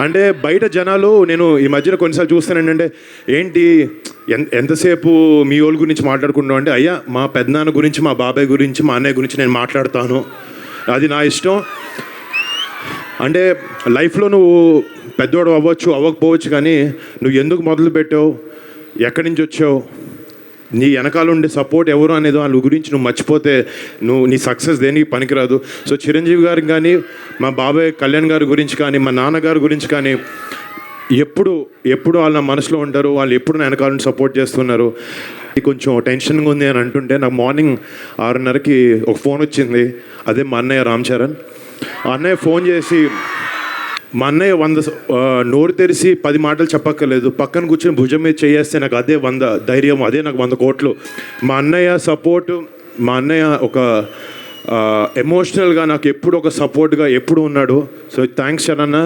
అంటే బయట జనాలు నేను ఈ మధ్యన కొన్నిసార్లు చూస్తాను ఏంటంటే ఏంటి ఎంతసేపు మీ వాళ్ళ గురించి మాట్లాడుకుంటాం అంటే అయ్యా మా పెద్దనాన్న గురించి మా బాబాయ్ గురించి మా అన్నయ్య గురించి నేను మాట్లాడతాను, అది నా ఇష్టం. అంటే లైఫ్లో నువ్వు పెద్దవాడు అవ్వచ్చు అవ్వకపోవచ్చు, కానీ నువ్వు ఎందుకు మొదలు పెట్టావు, ఎక్కడి నుంచి వచ్చావు, నీ వెనకాల ఉండే సపోర్ట్ ఎవరు అనేది వాళ్ళ గురించి నువ్వు మర్చిపోతే నువ్వు నీ సక్సెస్ దేనికి పనికిరాదు. సో చిరంజీవి గారికి కానీ, మా బాబాయ్ కళ్యాణ్ గారి గురించి కానీ, మా నాన్నగారి గురించి కానీ ఎప్పుడు వాళ్ళ మనసులో ఉంటారు, వాళ్ళు ఎప్పుడు నా వెనకాల నుండి సపోర్ట్ చేస్తున్నారు. కొంచెం టెన్షన్గా ఉంది అని అంటుంటే నాకు మార్నింగ్ 6:30కి ఒక ఫోన్ వచ్చింది. అదే మా అన్నయ్య రామ్ చరణ్. ఆ అన్నయ్య ఫోన్ చేసి, మా అన్నయ్య 100 నోరు తెరిచి 10 మాటలు చెప్పక్కర్లేదు, పక్కన కూర్చొని భుజం మీద చేయేస్తే నాకు అదే 100 ధైర్యం, అదే నాకు 100 కోట్లు. మా అన్నయ్య సపోర్టు, మా అన్నయ్య ఒక ఎమోషనల్గా నాకు ఎప్పుడు ఒక సపోర్ట్గా ఎప్పుడు ఉన్నాడు. So thanks Charan.